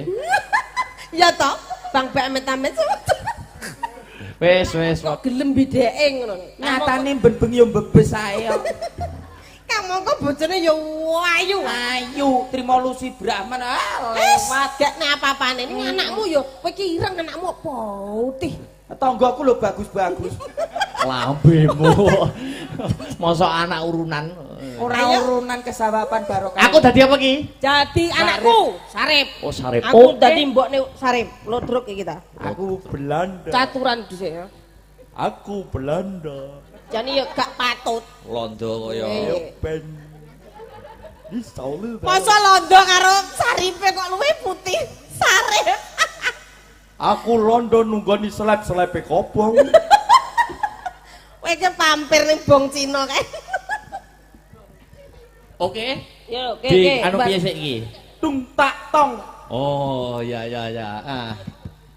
S1: Ya ta? Bang Bek amit-amit.
S2: Wis.
S1: Kok gelem bideke ngono.
S3: Nyatane ben-bengi yo mbebes ae.
S1: Kamu kok bojone ya ayu.
S3: Ayu, trimo Lucy Brahman.
S1: Lewat gak nek apa-apane. Ning anakmu ya kowe ki ireng anakmu putih.
S3: Tanggaku lho bagus-bagus.
S2: Lambemu. Mosok anak urunan.
S3: Ora urunan kesawapan barokah.
S2: Aku dadi apa ki?
S1: Jadi anakku Sarip.
S2: Oh, Sarip.
S1: Aku dadi mbokne Sarip. Lodruk iki kita.
S4: Aku Belanda.
S1: Caturan dhisik ya.
S4: Aku Belanda.
S1: Jane ya gak patut.
S2: Londo kaya.
S4: Ben. Di saule.
S1: Masa londo karo Saripe kok luwih putih. Sarip.
S4: Aku Londo nunggoni seleb-selepe kobong.
S1: Kowe iki pampir ning bong Cina kae.
S2: Oke.
S1: Ya oke.
S2: Di anu piye sik iki?
S3: Tung tak tong.
S2: Oh, ya. Ah.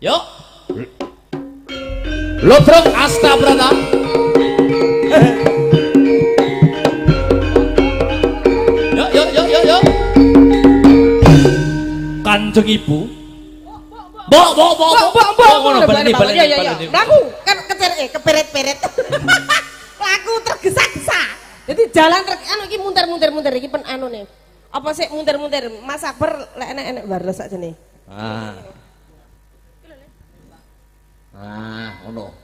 S2: Yuk. Lodrok Asta Brata. Yuk. Kanjeng Ibu. Mbok. Baleni.
S1: Laku kan keperet-peret. Laku tergesa-gesa. Jadi jalan anu iki munter iki pen anune. Apa sih munter-munter? Mas Akbar lek enek-enek barles sakjane.
S2: Ngono.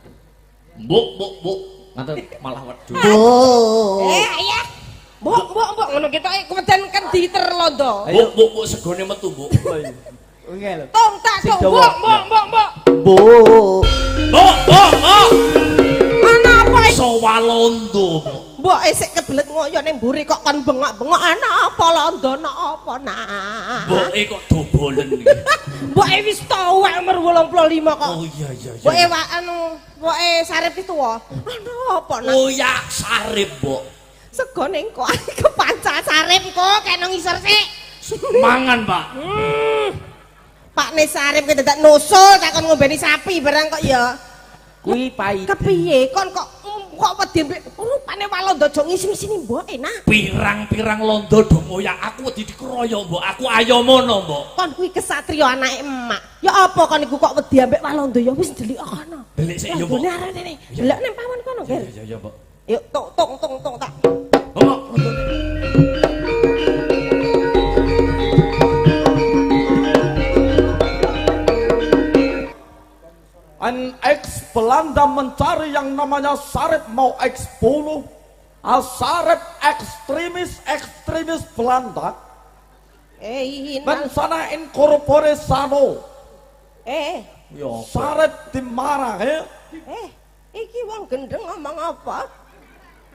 S2: Mbok. Ngaten malah wedhu.
S1: Iya. Mbok ngono kita kemudian kan diterlondo.
S2: Mbok segone metu, Mbok.
S3: Ngene lho.
S1: Tong tak tong mbok.
S2: Mbok.
S1: Ana apa iki?
S2: Sowalondo.
S1: Mbok esek kebelet ngoyo ning mburi kok kon bengok-bengok ana apa londo ana apa nak.
S2: Mboke kok dobolen iki.
S1: Mboke wis tuwek umur 85 kok.
S2: Oh iya.
S1: Mboke mboke Sarip itu wae. Ana apa nak?
S2: Oh ya Sarip, Mbok.
S1: Sego ning kok kepanca Sarip kok kena ngisor sik.
S2: Mangan, Pak.
S1: Pak Ne Sarip ki dadak nusul takon ngombeni sapi barang kok ya.
S3: Kuwi pahit.
S1: Kepiye kon kok wedi mbek rupane Walondo aja ngisi-ngisini mbok enak.
S2: Pirang-pirang londo do ngoyak aku wedi dikeroyok, Mbok. Aku ayo mono, Mbok.
S1: Kon kuwi kesatria anake emak. Ya apa kon iku kok wedi ambek Walondo ya wis delik ana.
S2: Delik sik yo, Mbok.
S1: Londone arene. Delok nang pawon kono, Ger.
S2: Ya, Mbok.
S1: Yuk tung tak.
S2: Mbok.
S4: An ex Belanda mencari yang namanya Sarip mau X10. Sarip ekstremis Belanda. Mensana incorpore sano. Sarip dimarahi.
S1: Iki wong gendeng ngomong apa?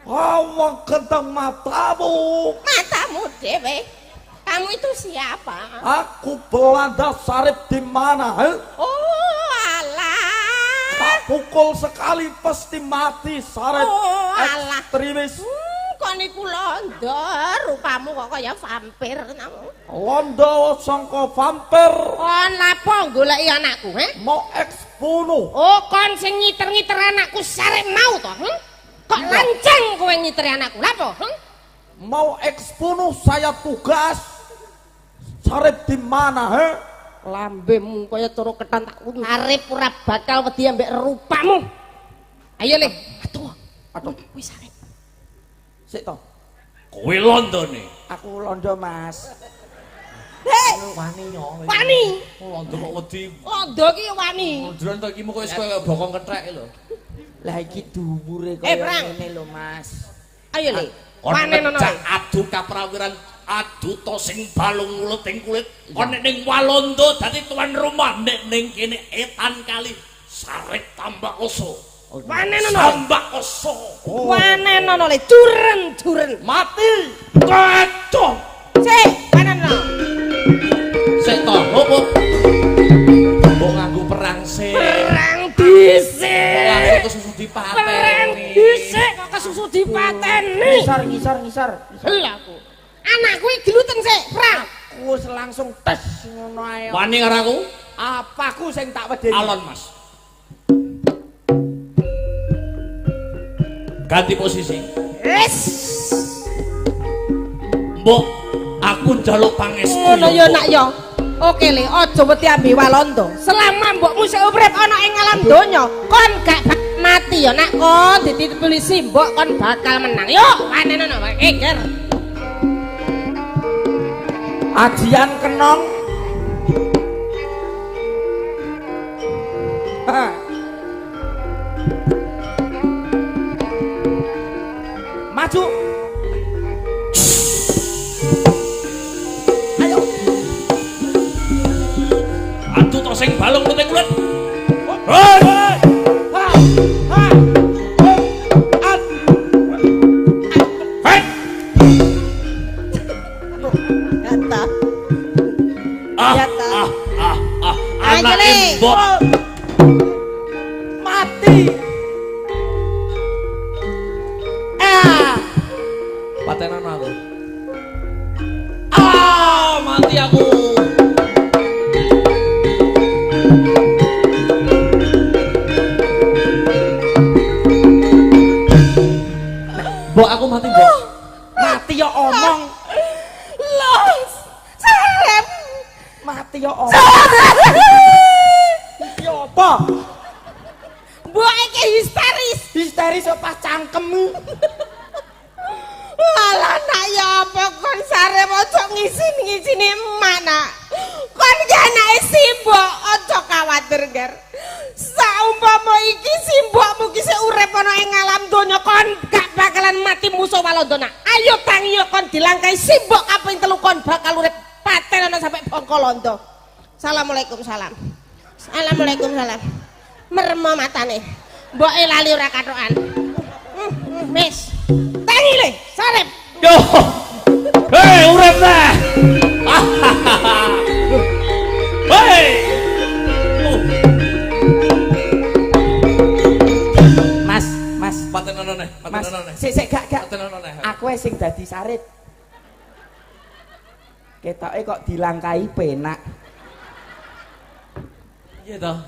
S4: Wong gendeng matamu.
S1: Matamu dhewe. Kamu itu siapa?
S4: Aku Belanda. Sarip di mana?
S1: Oh alah.
S4: Tak pukul sekali pasti mati. Sarip ekstremis.
S1: Kok niku londo, rupamu kok kaya vampir kamu.
S4: Londo sangka vampir.
S1: Kon lapo goleki anakku,
S4: Mau X10.
S1: Oh, kon sing ngiter-ngiter anakku Sarip mau to, Kok lancang kowe ngiteri anakku? Lapo,
S4: Mau X10 saya tugas. Sarip di mana,
S1: Lambemu kaya turu ketan tak Sarip ora bakal wedi ambek rupamu. Ayo, Le. Aduh, kuwi Sarip.
S3: Sik to.
S2: Kowe londone.
S3: Aku londo, Mas.
S1: Hei,
S2: Wani yo.
S1: wani.
S2: Londo kok wedi.
S1: Londo ki wani.
S2: Mondron to iki mung wis koyo bokong kethek lho.
S3: Lah iki dhuwure
S1: Brang.
S3: kaya ngene lho, Mas.
S1: Ayo, Le.
S2: Kon
S1: Panen ono.
S2: ngejak adu kaprawiran
S5: aduta sing balung uleting kulit kon nek ning Walanda dadi tuan rumah nek ning kene etan kali sarek tambah oso
S1: Wanenono.
S5: tambah oso
S1: Wanenono le duren.
S5: mati kacau
S1: Sik, wanenono.
S2: Sik to, opo? Mbok nganggo perang sik.
S1: Perang dhisik.
S2: Langsung kesusu
S1: Perang
S2: dipateni.
S1: dhisik kok kesusu dipateni.
S4: Ngisor.
S1: Lah aku. Anakku iki gluten sik, perang.
S4: Aku langsung tes ngono ae.
S5: wani karo aku
S4: Apaku sing tak wedeni?
S5: alon Mas ganti posisi
S1: Wis.
S5: mbok aku njaluk pangestu
S1: Ngono ya nak ya. Oke le, aja wedi ambe Walanda. Selama mbokmu sik urip ana ing alam donya, kon gak mati ya nak kon dititipuli simbok kon bakal menang. Yo, wanenono wae geger.
S4: Ajian kenong. Maju. Ayo.
S5: aduta sing balung uleting kulit
S4: Hei. Ha. Ha. At.
S5: hei
S1: Kata.
S5: ah
S1: Ya, Ta. Ayo,
S5: anak
S1: Le.
S5: mbok
S4: Mati.
S2: Patenan aku. Mati aku. Mbok aku mati, Mbok.
S4: Mati ya omong.
S1: Los. Sarep.
S4: Mati ya omong. Iki apa?
S1: Mbok iki histeris.
S4: Histeris apa cangkemmu?
S1: Alah nak ya apa kon sarep aja ngisin-ngisini emak nak. Kon ki anake simbok, aja kuwatir, Ger. Saumpama iki simbokmu ki sik urip ana ing alam donya kon gak bakalan mati musuh Walanda nak. Ayo tangi yo kon dilangkai simbok kaping 3 kon bakal urip paten ana sampe Bangkalanda. Assalamualaikum salam. Assalamualaikum salam. Meremo matane. Mboke lali ora katokan. Wis. Tangi le, sarep.
S5: yo hei urip dah hei
S4: Mas.
S5: patenan neh
S4: Mas,
S5: patenan neh
S4: sik gak.
S5: patenan neh
S4: Aku sing dadi sarip. Ketoke kok dilangkai penak.
S5: iya toh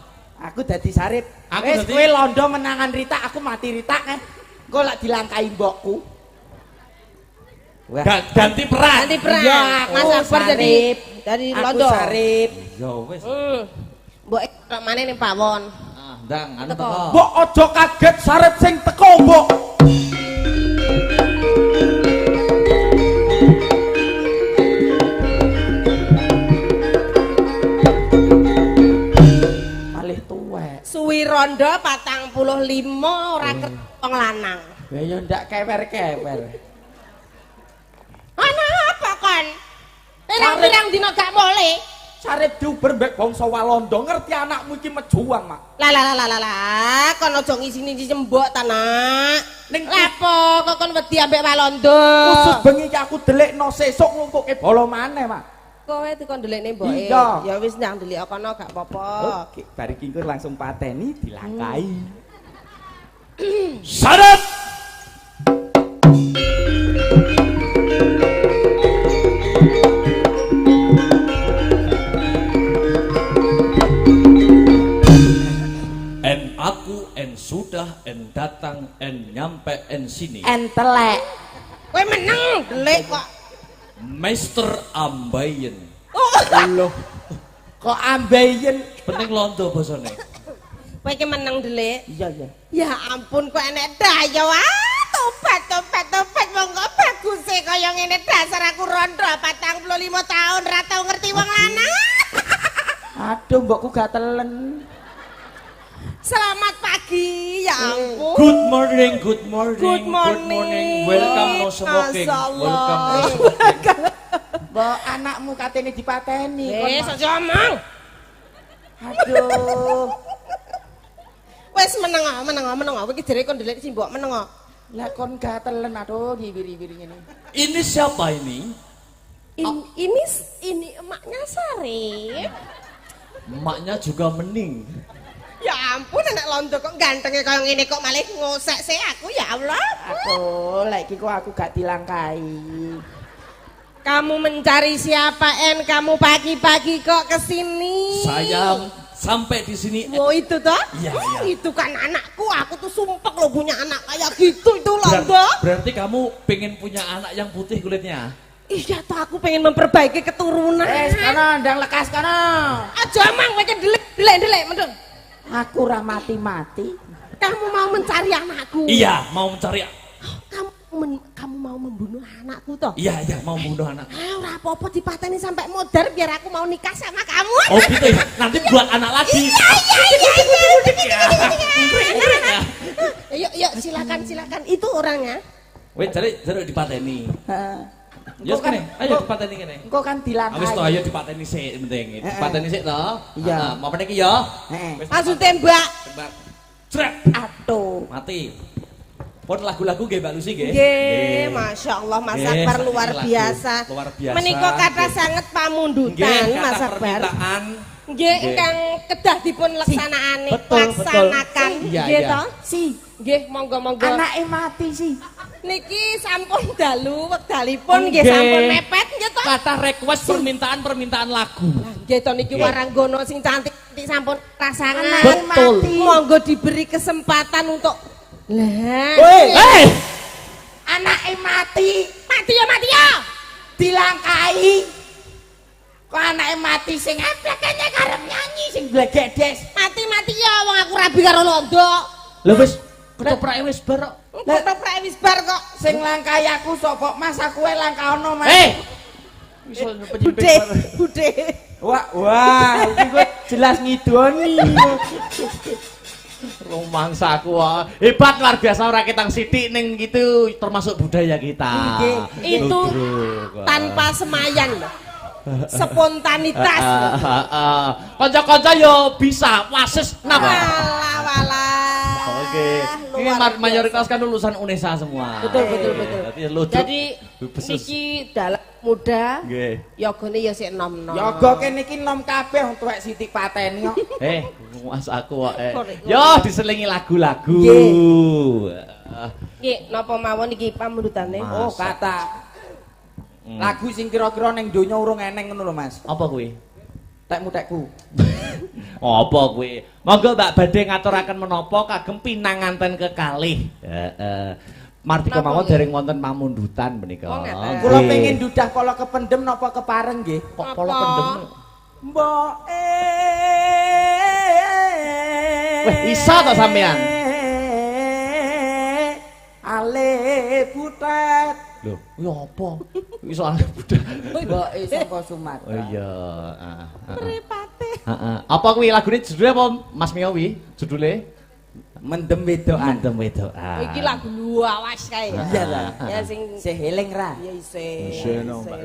S4: Aku dadi sarip.
S5: Aku
S4: Wis
S5: dadi-
S4: kowe londo menangan Rita, aku mati Rita Engko lak dilangkai mbokku. Wah,
S5: ganti peran
S1: Nanti perang.
S4: Iya,
S1: Mas
S4: aku
S1: Akbar jadi
S4: sarip.
S1: dari
S4: aku
S1: Londo.
S4: sarip.
S2: Ya wis.
S1: Mbok nek maneh ning pawon.
S2: Ah, ndang anu
S1: Teko.
S2: teko.
S4: Mbok aja kaget sarip sing teko, Mbok. Malih tuwek.
S1: Suwi rondo 45 ora ketong lanang.
S4: Ya ya ndak kewer-kewer.
S1: Ana apa kon? Pirang-pirang dina gak mole.
S4: Sarip diuber mbek bangsa Walanda, ngerti anakmu iki mejuang, Mak.
S1: Lah, kon aja ngisi-ngisi mbok ta, Nak. Ning lapo kok kon wedi ambek Walanda?
S4: Khusus bengi iki aku delikno sesuk ngumpuke bola maneh, Mak.
S1: Kowe dikon ndelikne mboke.
S4: Iya.
S1: Ya wis ndang ndelik kono gak apa-apa.
S4: Oke, bar iki engko langsung pateni dilangkai.
S5: Sadat en aku en sudah en datang en nyampe en sini
S4: Entelek.
S1: Kowe meneng ndelik kok.
S5: Meister Ambayen
S4: Loh. Kok ambeien?
S5: penting londo basane
S1: Kowe iki meneng ndelik.
S4: Iya, iya.
S1: Ya ampun kok enek daya tobat monggo bagus e kaya ngene dasar aku rondo 45 tahun ra tau ngerti wong lanang.
S4: Aduh, mbokku gak telen.
S1: Selamat pagi ya ampun.
S5: good morning
S1: Good morning.
S5: welcome no smoking
S1: Masyaallah.
S5: welcome no smoking
S3: Mbok anakmu katene dipateni.
S1: Aja omong.
S3: Aduh.
S1: Wes meneng kowe iki jere kon ndelik simbok meneng.
S3: Lah kon gatelen aduh wiri-wiri ngene.
S5: Ini siapa ini?
S1: Ini emaknya Sarip.
S2: Emaknya juga mening.
S1: Ya ampun anak londo kok gantengnya kaya ngene kok malah ngosek sih aku ya Allah.
S3: Aduh, lek iki kok aku gak dilangkai.
S1: Kamu mencari siapa En? Kamu pagi-pagi kok kesini?
S5: Saya sampai di sini.
S1: Oh itu toh?
S5: Iya,
S1: Oh,
S5: iya.
S1: itu kan anakku. Aku tuh sumpek loh punya anak kayak gitu itu londo.
S5: Berarti kamu pengen punya anak yang putih kulitnya?
S1: Iya toh aku pengen memperbaiki keturunan.
S3: Kono ndang lekas kono.
S1: Aja mang kowe delek mendung.
S3: Aku ora mati-mati.
S1: Kamu mau mencari anakku?
S5: Iya, mau mencari.
S1: Kamu mau membunuh anakku toh?
S5: Iya, mau membunuh anak.
S1: Ora apa-apa dipateni sampai modar biar aku mau nikah sama kamu.
S5: Oh gitu ya, nanti buat anak lagi.
S1: Yuk silakan. Itu orangnya.
S5: Wes cari dipateni.
S3: Heeh.
S5: Yo kene, ayo dipateni kene.
S3: Engko kan dilangkai.
S5: Wis to ayo dipateni sik penting. Dipateni sik to.
S3: Iya.
S5: Mau meniki ya.
S3: Heeh.
S1: Langsung tembak.
S5: Tembak. Jrek.
S3: Aduh.
S5: Mati. Pun lagu-lagu nggih Mbak Lucy nggih.
S1: Nggih, Masya Allah Mas
S5: Nggih,
S1: Akbar
S5: saiki
S1: luar
S5: lagu
S1: biasa.
S5: luar biasa,
S1: Menika kata
S5: nggih.
S1: sanget pamundutan
S5: Nggih,
S1: Mas
S5: kata
S1: Akbar.
S5: permintaan.
S1: Nggih, ingkang kedah dipun laksanaane,
S2: Betul.
S1: laksanakan.
S2: Iya,
S1: Nggih
S2: iya.
S1: toh? Nggih, monggo-monggo.
S3: Anake mati sih.
S1: Niki sampun dalu wekdalipun nggih
S2: Nggih.
S1: sampun mepet nggih toh.
S5: Kata request permintaan lagu.
S1: Nggih toh niki
S2: Nggih.
S1: waranggono sing cantik sampun rasangan.
S3: Anake
S2: Betul.
S3: mati.
S1: Monggo diberi kesempatan untuk lah.
S3: Hei. Anake mati.
S1: Mati ya.
S3: Dilangkai. Kok anake mati sing aplekane karep nyanyi sing blegedes.
S1: Mati ya wong aku rabi karo londo.
S2: Lho wis ketoprake wis bar.
S1: Ketoprak wis bar kok.
S3: Sing langkai aku sapa Mas aku wae langkaono Mas.
S2: Iso
S1: Bude.
S3: Wah, iki kok jelas ngidoni.
S2: Rumangsaku hebat luar biasa ora ketang sithik ning gitu termasuk budaya kita.
S1: Nggih, itu
S2: Ludruk.
S1: tanpa semayan loh. Spontanitas.
S2: Kanca-kanca yo bisa wasis napa?
S1: Walah.
S2: Oke. Ini
S1: Luar
S2: mayoritas kan lulusan UNESA semua.
S1: Betul.
S2: Berarti ludruk.
S1: Jadi
S2: besus.
S1: niki dalam muda.
S2: Nggih.
S1: Yogane ya sik nom-nom.
S3: Yoga kene iki nom kabeh wong tuwek Siti pateni kok.
S2: Mas aku kok. Yo diselingi lagu-lagu.
S1: Nggih, napa mawon iki pamundutane?
S2: Mas.
S3: Oh, kata. Lagu sing kira-kira ning donya urung eneng ngono lho Mas.
S2: Apa kuwi?
S3: Tekmu-tekku.
S2: Apa kuwi? Monggo Mbak badhe ngaturaken menapa kagem pinanganten kekalih. Heeh. Martika
S1: Napa
S2: mawon
S1: nggih?
S2: dereng wonten pamundutan menika.
S1: Oh, ngeten.
S2: Nggih.
S3: Kula pengen dudah kala kependem napa kepareng nggih.
S2: kok
S1: Apa?
S2: pola pendem.
S3: Mbok
S2: Weh, iso to sampean?
S3: Ale butet.
S2: Lho, kuwi apa? Iso ale budal.
S3: Mbok saka Sumatera.
S2: Oh iya.
S1: Mripate.
S2: Heeh. Apa kuwi lagune judulnya apa Mas Miyowi? Judule
S3: Mendem wedokan.
S2: Mendem wedokan.
S1: Iki lagu luawas kae.
S3: Iya ta.
S1: Ya sing
S3: Seheling ra.
S1: ya isih.
S2: Isih, no, Mbak.